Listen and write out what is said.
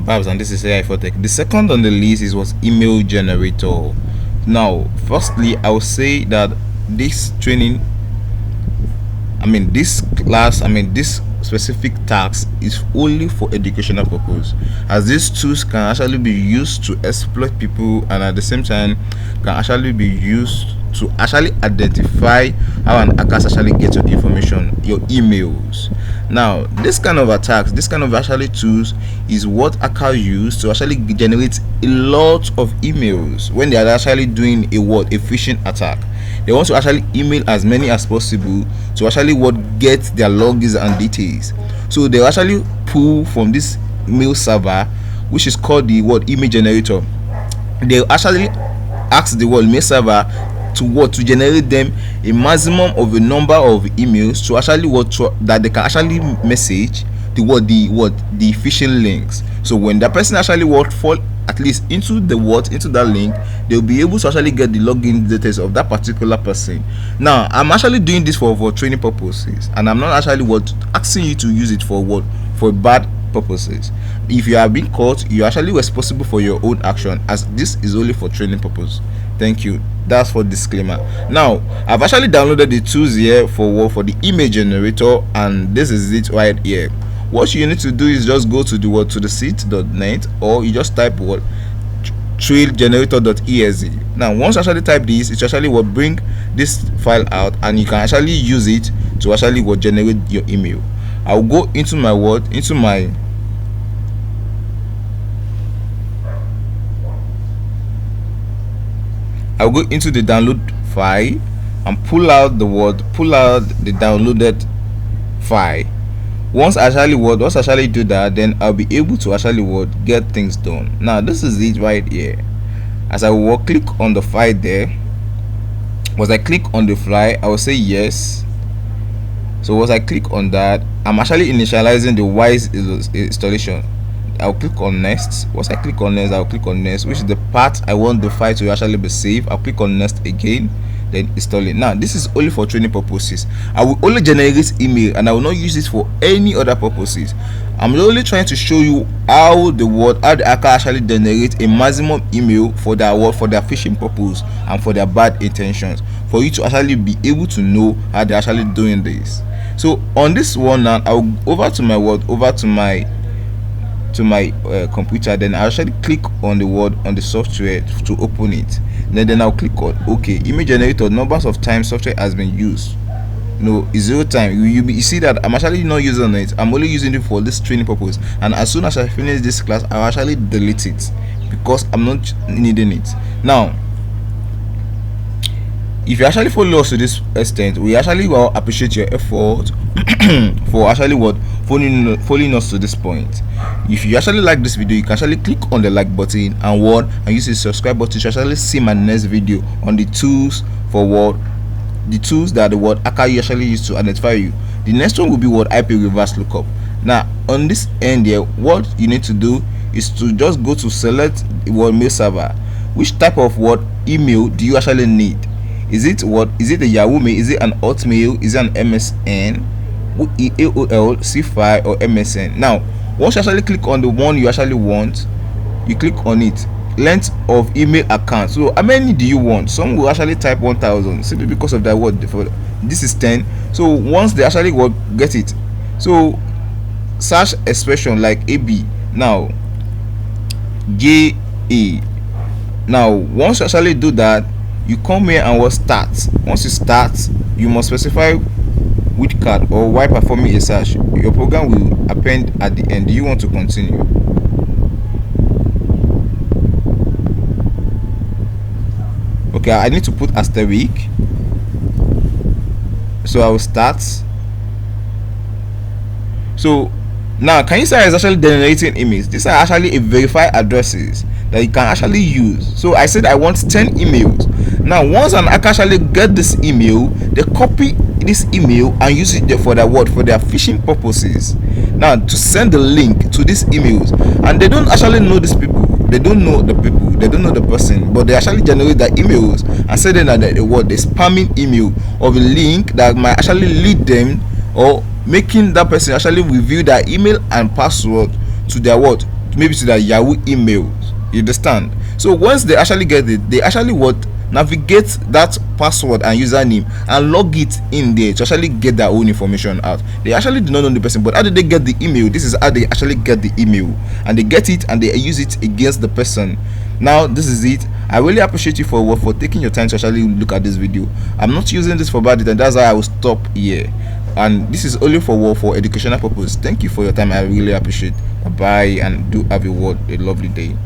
Babs, and this is AI for Tech. The second on the list is what email generator. Now, firstly, I will say that this training, this class, this specific task is only for educational purpose, as these tools can actually be used to exploit people, and at the same time can actually be used to actually identify how an hacker actually gets your information, your emails. Now, this kind of attacks, this kind of actually tools is what hacker use to actually generate a lot of emails when they are actually doing a phishing attack. They want to actually email as many as possible to actually get their logins and details. So they actually pull from this mail server, which is called the email generator. They actually ask the mail server to generate them a maximum of a number of emails to actually that they can actually message the phishing links. So when the person actually fall at least into that link, they'll be able to actually get the login details of that particular person. Now, I'm actually doing this for training purposes, and I'm not actually asking you to use it for bad purposes. If you have been caught, you're actually responsible for your own action, as this is only for training purpose. Thank you. That's for disclaimer. Now, I've actually downloaded the tools here for the image generator, and this is it right here. What you need to do is just go to the seat.net, or you just type trailgenerator.exe. Now, once you actually type this, it actually will bring this file out, and you can actually use it to actually generate your email. I'll go into my I'll go into the download file and pull out the downloaded file. Once I actually do that, then I'll be able to actually get things done. Now, this is it right here. As I will click on the file there, once I click on the file, I will say yes. So once I click on that, I'm actually initializing the Wise installation. I'll click on next. Once I click on next, I'll click on next, which is the part I want the file to actually be saved. I'll click on next again, then install it. Now, this is only for training purposes. I will only generate email, and I will not use it for any other purposes. I'm only trying to show you how the hacker actually generate a maximum email for their phishing purpose and for their bad intentions, for you to actually be able to know how they're actually doing this. So on this one now, I'll go over to my computer. Then I actually click on the software to open it. Then I'll click on OK. Image generator, numbers of times software has been used. No, it's 0 time. You see that I'm actually not using it. I'm only using it for this training purpose, and as soon as I finish this class, I'll actually delete it because I'm not needing it. Now, if you actually follow us to this extent, we actually appreciate your effort for actually following us to this point. If you actually like this video, you can actually click on the like button and use the subscribe button to actually see my next video on the tools the tools that the hacker you actually use to identify you. The next one will be IP reverse lookup. Now, on this end here, what you need to do is to just go to select mail server. Which type of email do you actually need? Is it a Yahoo mail? Is it an Hotmail? Is it an MSN, AOL, C5, or MSN? Now, once you actually click on the one you actually want, you click on it. Length of email account. So how many do you want? Some will actually type 1000 simply because of that word. This is 10. So once they actually get it, so search expression like AB. Now, JA. Now, once you actually do that, you come here and start. Once you start, you must specify which card or why performing a search. Your program will append at the end. Do you want to continue? Okay, I need to put asterisk. So I will start. So now, can you see it's actually generating images? These are actually verified addresses that you can actually use. So I said I want 10 emails. Now, once an hacker actually get this email, they copy this email and use it for their phishing purposes. Now, to send the link to these emails, and they don't actually know these people. They don't know the people. They don't know the person, but they actually generate their emails and send them the spamming email of a link that might actually lead them, or making that person actually reveal their email and password to their maybe to their Yahoo email. You understand? So once they actually get it, they actually what navigate that password and username and log it in there to actually get their own information out. They actually do not know the person, but how did they get the email? This is how they actually get the email, and they get it and they use it against the person. Now this is it. I really appreciate you for taking your time to actually look at this video. I'm not using this for bad, and that's why I will stop here. And this is only for educational purpose. Thank you for your time. I really appreciate. Bye, and do have a lovely day.